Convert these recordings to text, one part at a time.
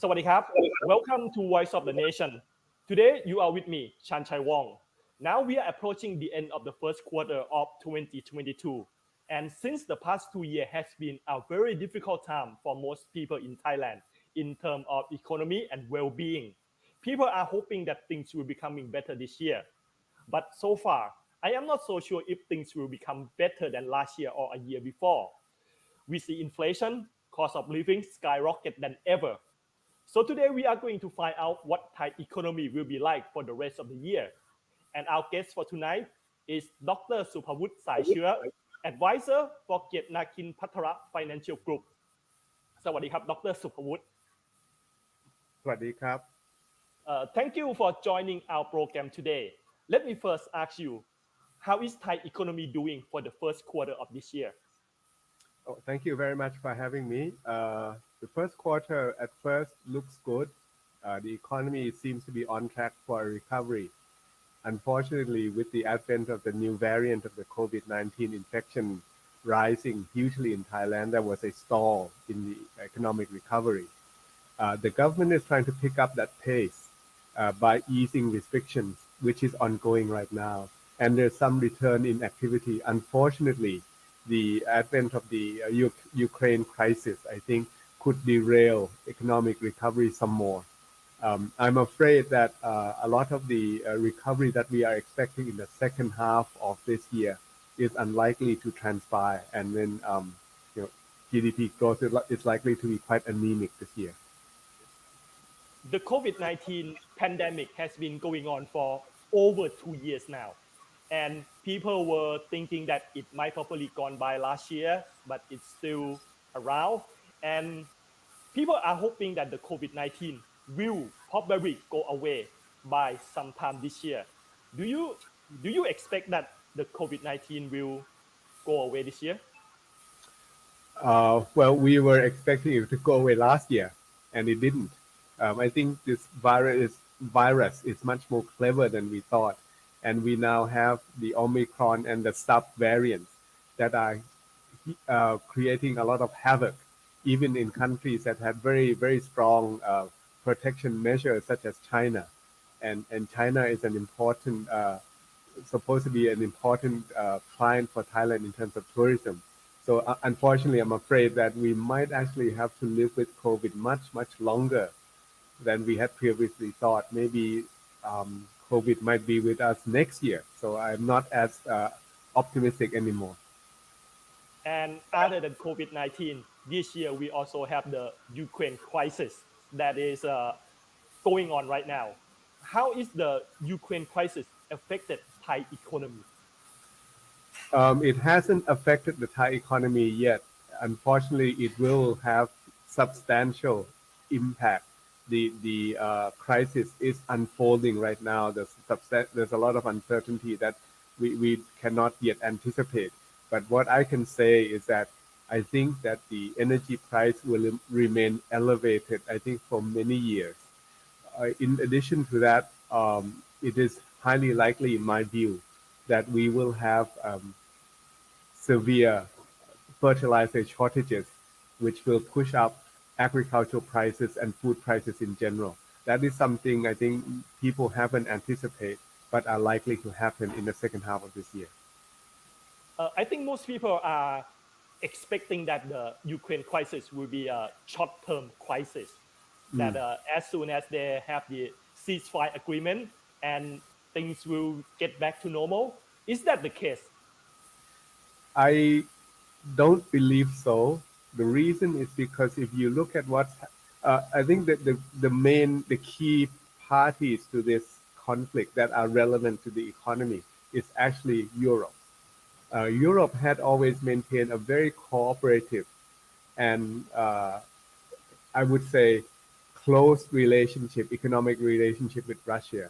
สวัสดีครับ Welcome to Voice of the Nation. Today you are with me, Chan Chai Wong. Now we are approaching the end of the first quarter of 2022. And since the past 2 years has been a very difficult time for most people in Thailand in terms of economy and well-being, people are hoping that things will becoming better this year. But so far, I am not so sure if things will become better than last year or a year before. We see inflation, cost of living skyrocket than ever. So today we are going to find out what Thai economy will be like for the rest of the year. And our guest for tonight is Dr. Supavut Saichua, advisor for Kiet Nakin Patara Financial Group. สวัสดีครับ Dr. Supavut. สวัสดีครับ Thank you for joining our program today. Let me first ask you, how is Thai economy doing for the first quarter of this year? Thank you very much for having me. The first quarter at first looks good. The economy seems to be on track for a recovery. Unfortunately, with the advent of the new variant of the COVID-19 infection rising hugely in Thailand, there was a stall in the economic recovery. The government is trying to pick up that pace by easing restrictions, which is ongoing right now. And there's some return in activity. Unfortunately, the advent of the Ukraine crisis, I think, could derail economic recovery some more. I'm afraid that a lot of the recovery that we are expecting in the second half of this year is unlikely to transpire, and then GDP growth is likely to be quite anemic this year. The COVID-19 pandemic has been going on for over 2 years now. And people were thinking that it might probably gone by last year, but it's still around. And people are hoping that the COVID-19 will probably go away by sometime this year. Do you expect that the COVID-19 will go away this year? Well, we were expecting it to go away last year, and it didn't. I think this virus is much more clever than we thought, and we now have the Omicron and the sub variants that are creating a lot of havoc, even in countries that had very, very strong protection measures, such as China. And China is an important, supposed to be an important client for Thailand in terms of tourism. So unfortunately, I'm afraid that we might actually have to live with COVID much, much longer than we had previously thought. Maybe COVID might be with us next year. So I'm not as optimistic anymore. And other than COVID-19, this year we also have the Ukraine crisis that is going on right now. How is the Ukraine crisis affected Thai economy? It hasn't affected the Thai economy yet. Unfortunately, it will have substantial impact. The crisis is unfolding right now. There's a lot of uncertainty that we cannot yet anticipate. But what I can say is that I think that the energy price will remain elevated, I think, for many years. In addition to that, it is highly likely, in my view, that we will have severe fertilizer shortages, which will push up agricultural prices and food prices in general. That is something I think people haven't anticipated, but are likely to happen in the second half of this year. I think most people are expecting that the Ukraine crisis will be a short-term crisis. That as soon as they have the ceasefire agreement and things will get back to normal. Is that the case? I don't believe so. The reason is because if you look at I think that the key parties to this conflict that are relevant to the economy is actually Europe. Europe had always maintained a very cooperative and I would say close relationship, economic relationship with Russia.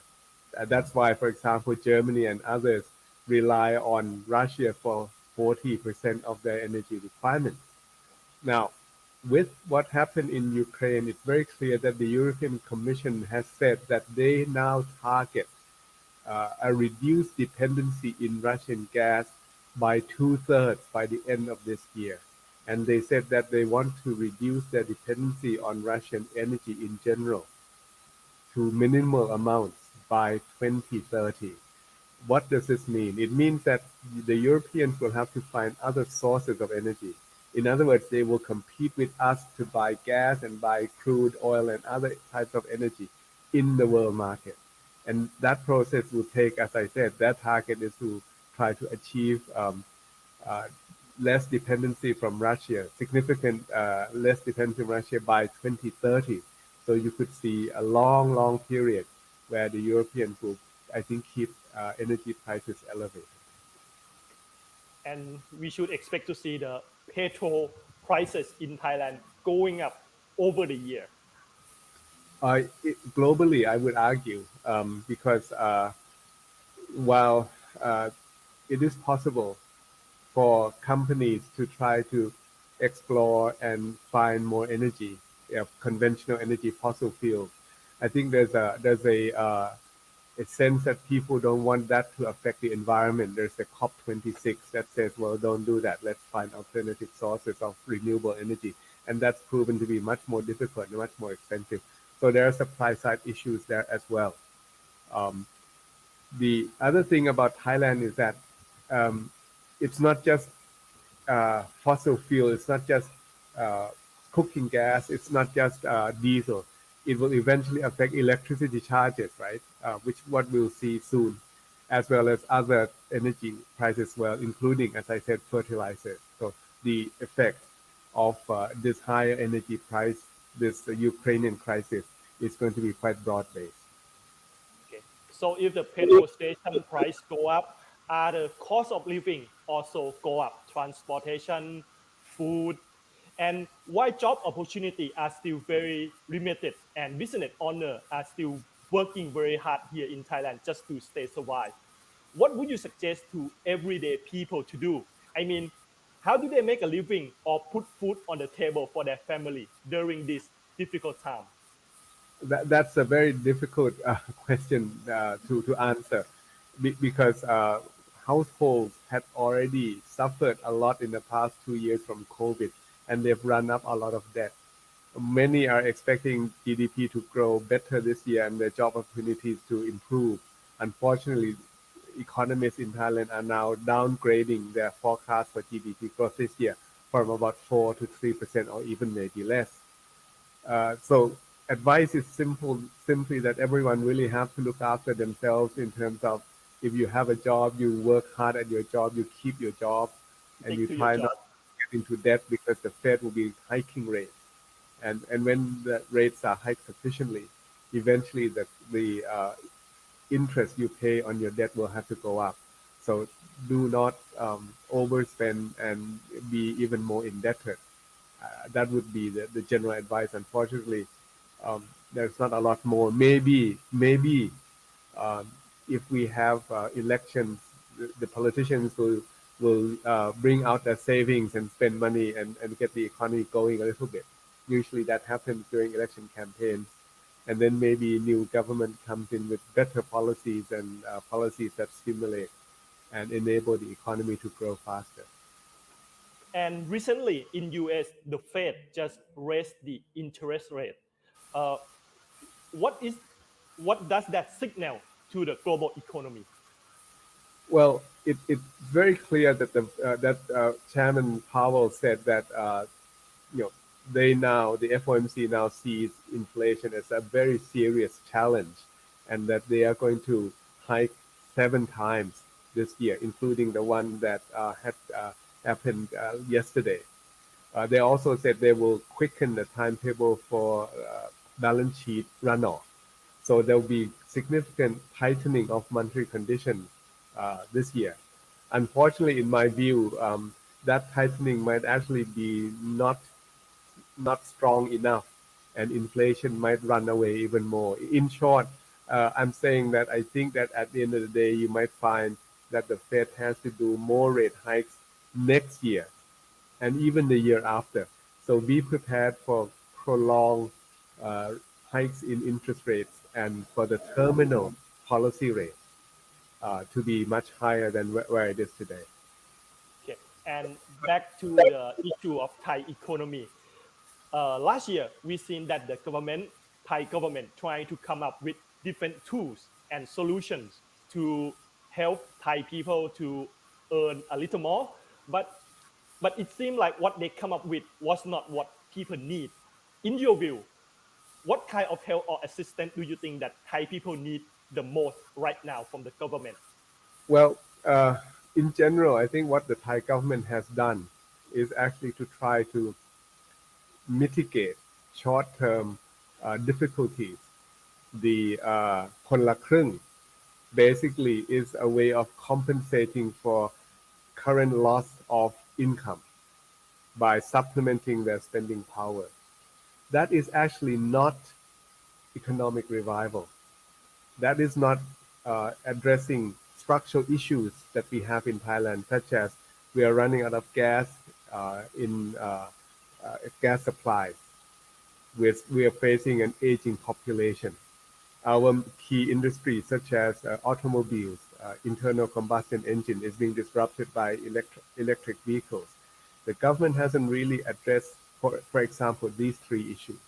That's why, for example, Germany and others rely on Russia for 40% of their energy requirements. Now, with what happened in Ukraine, it's very clear that the European Commission has said that they now target a reduced dependency in Russian gas by 2/3 by the end of this year. and they said that they want to reduce their dependency on Russian energy in general to minimal amounts by 2030. What does this mean? It means that the Europeans will have to find other sources of energy. In other words, they will compete with us to buy gas and buy crude oil and other types of energy in the world market. And that process will take, as I said, that target is to try to achieve uh, less dependency from Russia, significant less dependency from Russia by 2030. So you could see a long, long period where the Europeans will, I think, keep energy prices elevated. And we should expect to see the petrol prices in Thailand going up over the year. Globally, I would argue, because while uh, it is possible for companies to try to explore and find more energy, conventional energy, fossil fuels. I think there's a sense that people don't want that to affect the environment. There's the COP26 that says, well, don't do that. Let's find alternative sources of renewable energy. And that's proven to be much more difficult and much more expensive. So there are supply side issues there as well. Um, the other thing about Thailand is that um, it's not just fossil fuel. It's not just uh, cooking gas. It's not just diesel. It will eventually affect electricity charges, right? Which what we'll see soon, as well as other energy prices, well, including, as I said, fertilizers. So the effect of this higher energy price, this Ukrainian crisis, is going to be quite broad-based. Okay. So if the petrol station price go up, are the cost of living also go up? Transportation, food, and why job opportunity are still very limited and business owner are still working very hard here in Thailand just to stay survive. What would you suggest to everyday people to do? I mean, how do they make a living or put food on the table for their family during this difficult time? That's a very difficult question to answer because households had already suffered a lot in the past 2 years from COVID, and they've run up a lot of debt. Many are expecting GDP to grow better this year and their job opportunities to improve. Unfortunately, economists in Thailand are now downgrading their forecast for GDP growth this year from about 4 to 3% or even maybe less. So advice is simply that everyone really have to look after themselves in terms of if you have a job, you work hard at your job, you keep your job, and you Stick to your try not job. to get into debt because the Fed will be hiking rates. And when the rates are hiked sufficiently, eventually the interest you pay on your debt will have to go up. So do not overspend and be even more indebted. That would be the general advice. Unfortunately, there's not a lot more. Maybe um, if we have elections, the politicians will bring out their savings and spend money and get the economy going a little bit. Usually that happens during election campaigns. And then maybe new government comes in with better policies and policies that stimulate and enable the economy to grow faster. And recently in US, the Fed just raised the interest rate. Uh, what is what does that signal to the global economy? Well, it's very clear that Chairman Powell said that you know the FOMC now sees inflation as a very serious challenge, and that they are going to hike 7 times this year, including the one that had happened yesterday. They also said they will quicken the timetable for balance sheet runoff. So there will be significant tightening of monetary conditions this year. Unfortunately, in my view, that tightening might actually be not strong enough, and inflation might run away even more. In short, I'm saying that I think that at the end of the day, you might find that the Fed has to do more rate hikes next year and even the year after. So be prepared for prolonged uh, hikes in interest rates and for the terminal policy rate to be much higher than where it is today. Okay. And back to the issue of Thai economy. Last year, we seen that the government, Thai government, trying to come up with different tools and solutions to help Thai people to earn a little more. But it seemed like what they come up with was not what people need. In your view, what kind of help or assistance do you think that Thai people need the most right now from the government? Well, in general, I think what the Thai government has done is actually to try to mitigate short-term difficulties. The Kon La Krung basically is a way of compensating for current loss of income by supplementing their spending power. That is actually not economic revival. That is not addressing structural issues that we have in Thailand, such as we are running out of gas in gas supplies. We are facing an aging population. Our key industries, such as automobiles, internal combustion engine, is being disrupted by electric vehicles. The government hasn't really addressed, for example, these three issues.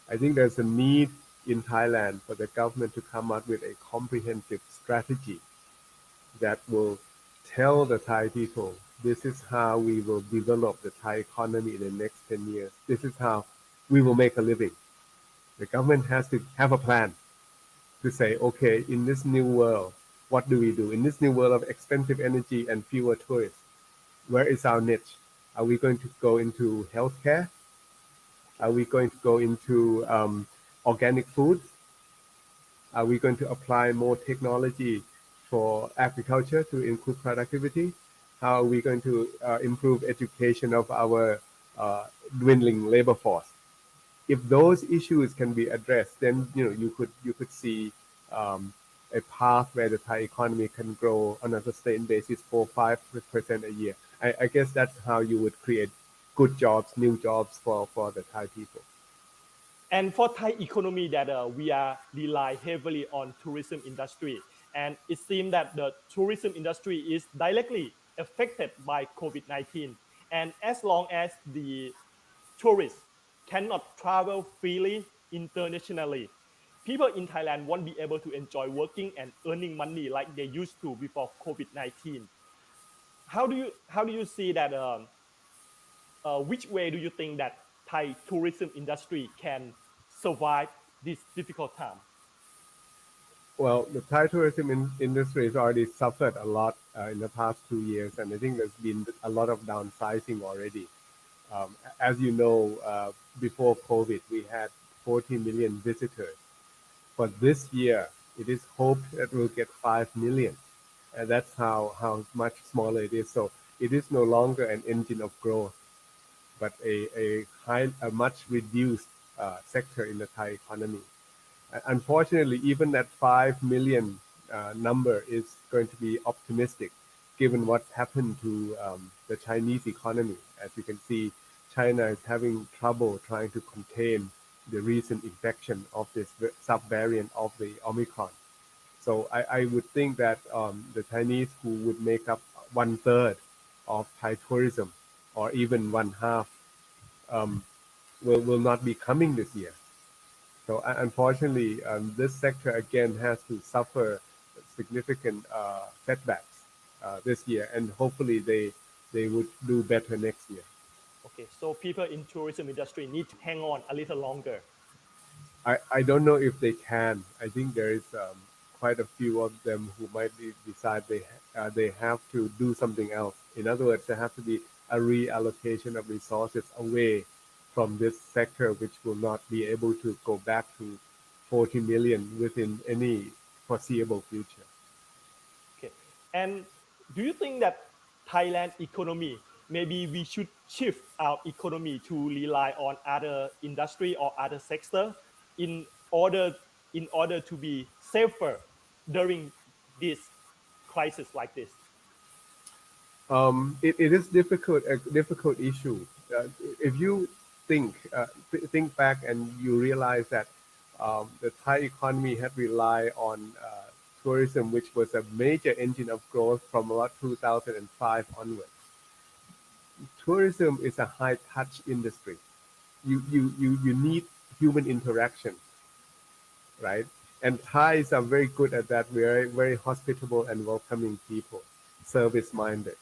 I think there's a need in Thailand for the government to come up with a comprehensive strategy that will tell the Thai people this is how we will develop the Thai economy in the next 10 years. This is how we will make a living. The government has to have a plan to say, okay, in this new world, what do we do? In this new world of expensive energy and fewer tourists, where is our niche? Are we going to go into healthcare? Are we going to go into organic foods? Are we going to apply more technology for agriculture to improve productivity? How are we going to improve education of our dwindling labor force? If those issues can be addressed, then you could see a path where the Thai economy can grow on a sustained basis 4-5% a year. I guess that's how you would create good jobs, new jobs for the Thai people. And for Thai economy that we are rely heavily on tourism industry, and it seems that the tourism industry is directly affected by COVID-19. And as long as the tourists cannot travel freely internationally, people in Thailand won't be able to enjoy working and earning money like they used to before COVID-19. How do you see that? Which way do you think that Thai tourism industry can survive this difficult time? Well, the Thai tourism industry has already suffered a lot in the past 2 years, and I think there's been a lot of downsizing already. As you know, before COVID, we had 40 million visitors. For this year, it is hoped that we'll get 5 million. And that's how much smaller it is. So it is no longer an engine of growth, but a much reduced sector in the Thai economy. Unfortunately, even that 5 million number is going to be optimistic given what's happened to the Chinese economy. As you can see, China is having trouble trying to contain the recent infection of this subvariant of the Omicron. So I would think that the Chinese, who would make up 1/3 of Thai tourism, or even one half, um, will not be coming this year. So unfortunately, this sector again has to suffer significant setbacks this year, and hopefully they would do better next year. Okay, so people in tourism industry need to hang on a little longer. I don't know if they can. I think there is quite a few of them who might decide they have to do something else. In other words, there has to be a reallocation of resources away from this sector, which will not be able to go back to 40 million within any foreseeable future. Okay, and do you think that Thailand economy, maybe we should shift our economy to rely on other industry or other sector in order to be safer during this crisis like this? It is a difficult issue. If you think back and you realize that the Thai economy had relied on tourism, which was a major engine of growth from about 2005 onwards. tourism is a high touch industry. You need human interaction, right? And Thais are very good at that. We are very hospitable and welcoming people, service minded.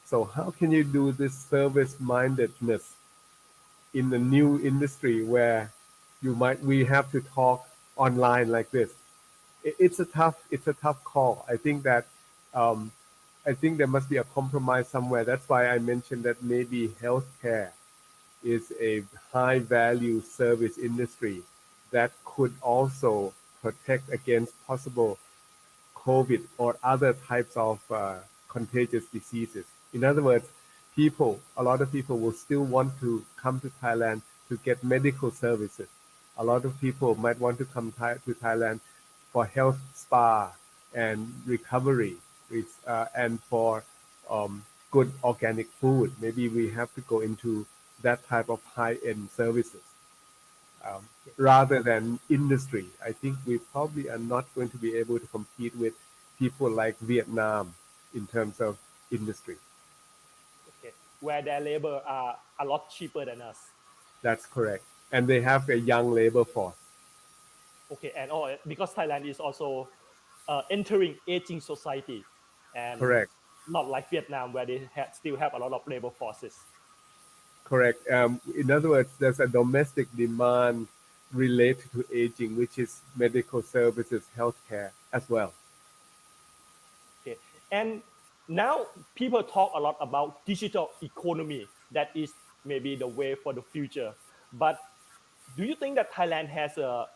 So how can you do this service mindedness in a new industry where we have to talk online like this? It's a tough call. Um, I think there must be a compromise somewhere. That's why I mentioned that maybe healthcare is a high value service industry that could also protect against possible COVID or other types of contagious diseases. In other words, a lot of people will still want to come to Thailand to get medical services. A lot of people might want to come to Thailand for health spa and recovery, and for good organic food. Maybe we have to go into that type of high-end services um, rather than industry. I think we probably are not going to be able to compete with people like Vietnam in terms of industry. Okay, where their labor are a lot cheaper than us. That's correct. And they have a young labor force. Okay, and because Thailand is also entering aging society, and Correct. not like Vietnam where they still have a lot of labor forces. Correct. In other words, there's a domestic demand related to aging, which is medical services, healthcare as well. Okay, and now people talk a lot about digital economy. That is maybe the way for the future. But do you think that Thailand has a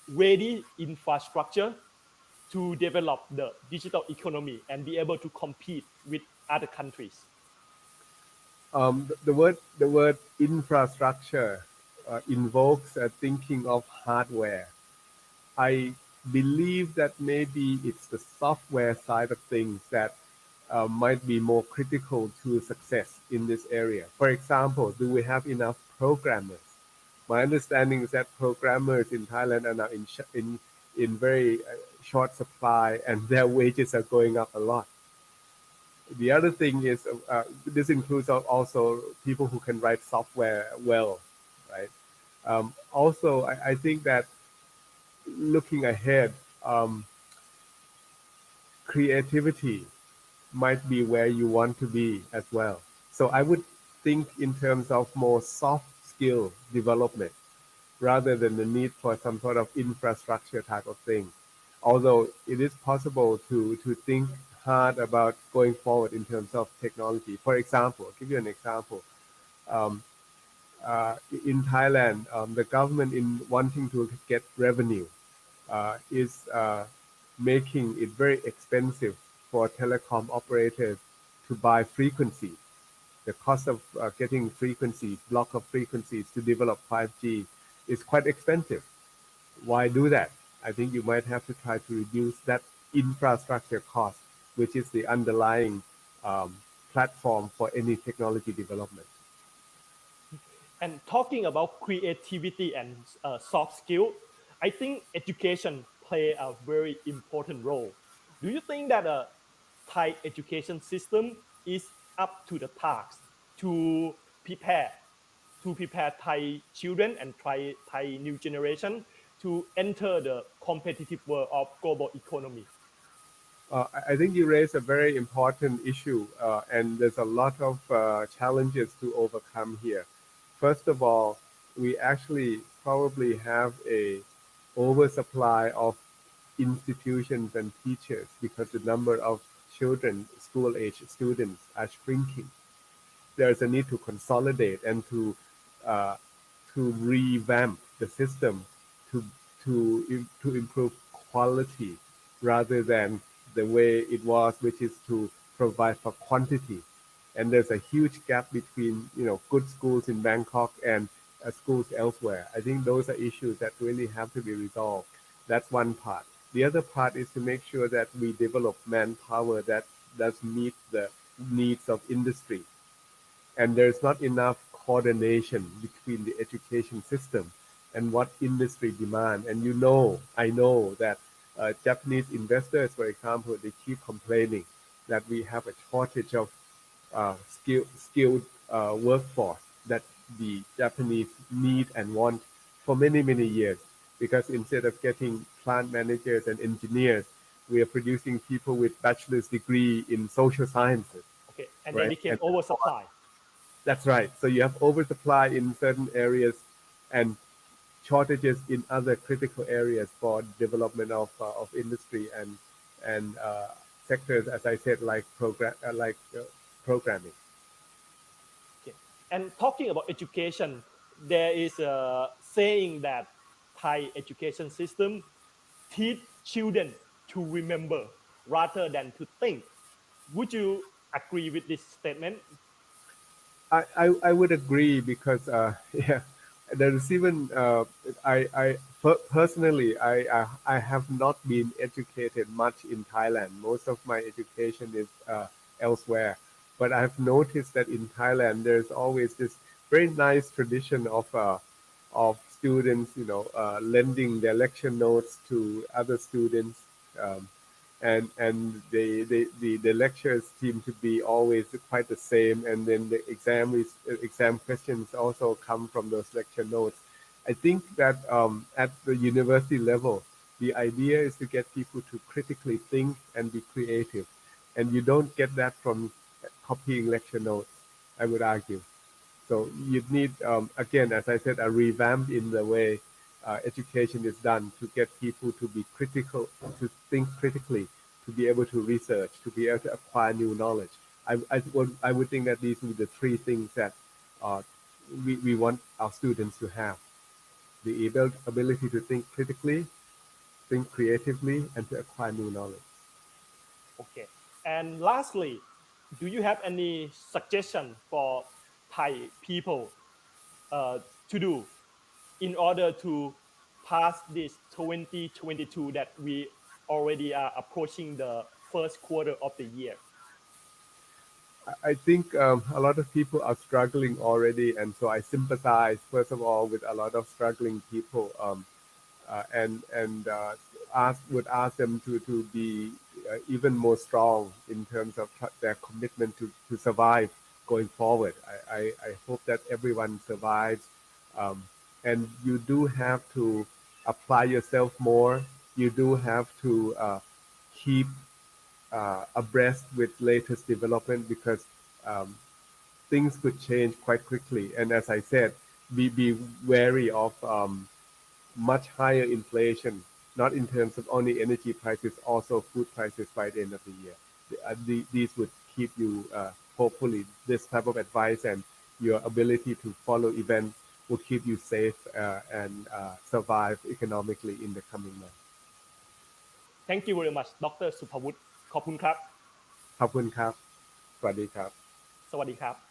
ready infrastructure to develop the digital economy and be able to compete with other countries? The word infrastructure invokes a thinking of hardware. I believe that maybe it's the software side of things that might be more critical to success in this area. For example, do we have enough programmers? My understanding is that programmers in Thailand are now in very short supply, and their wages are going up a lot. The other thing is this includes also people who can write software well, right? Also, I think that looking ahead, um, creativity might be where you want to be as well. So I would think in terms of more soft skill development rather than the need for some sort of infrastructure type of thing. Although it is possible to think hard about going forward in terms of technology. For example, I'll give you an example. Um, in Thailand, the government in wanting to get revenue is making it very expensive for telecom operators to buy frequencies. The cost of getting frequencies, block of frequencies to develop 5G is quite expensive. Why do that? I think you might have to try to reduce that infrastructure cost, which is the underlying um, platform for any technology development. And talking about creativity and soft skill, I think education play a very important role. Do you think that a Thai education system is up to the task to prepare Thai children and Thai new generation to enter the competitive world of global economy? I think you raise a very important issue, and there's a lot of challenges to overcome here. First of all, we actually probably have a oversupply of institutions and teachers because the number of children, school age students, are shrinking. There's a need to consolidate and uh, to revamp the system to to improve quality rather than the way it was, which is to provide for quantity. And there's a huge gap between good schools in Bangkok and schools elsewhere. I think those are issues that really have to be resolved. That's one part. The other part is to make sure that we develop manpower that does meet the needs of industry, and there's not enough coordination between the education system and what industry demand. And I know that Japanese investors, for example, they keep complaining that we have a shortage of skilled workforce that the Japanese need and want for many, many years. Because instead of getting plant managers and engineers, we are producing people with bachelor's degree in social sciences, Okay, and they right? became And oversupply. that's right. So you have oversupply in certain areas and shortages in other critical areas for development of industry and sectors, as I said, like programming. Okay. And talking about education, there is a saying that Thai education system teach children to remember rather than to think. Would you agree with this statement? I would agree because yeah, there is even personally I have not been educated much in Thailand. Most of my education is elsewhere, but I've noticed that in Thailand there's always this very nice tradition of students, lending their lecture notes to other students. Um, and the lectures seem to be always quite the same, and then the exam questions also come from those lecture notes. I think that at the university level, the idea is to get people to critically think and be creative, and you don't get that from copying lecture notes, I would argue. So you'd need, again, as I said, a revamp in the way education is done to get people to be critical, to think critically, to be able to research, to be able to acquire new knowledge. I would think that these are the three things that uh, we want our students to have: the ability to think critically, think creatively, and to acquire new knowledge. Okay. And lastly, do you have any suggestion for Thai people uh, to do in order to pass this 2022 that we already are approaching the first quarter of the year? I think a lot of people are struggling already, and so I sympathize first of all with a lot of struggling people, and would ask them to be even more strong in terms of their commitment to survive going forward. I hope that everyone survives, um, and you do have to apply yourself more. You do have to keep abreast with latest development because um, things could change quite quickly. And as I said, be wary of much higher inflation, not in terms of only energy prices, also food prices by the end of the year. These would keep you, hopefully, this type of advice and your ability to follow events will keep you safe and survive economically in the coming months. Thank you very much ดรสุภวุฒิขอบคุณครับขอบคุณครับสวัสดีครับสวัสดีครับ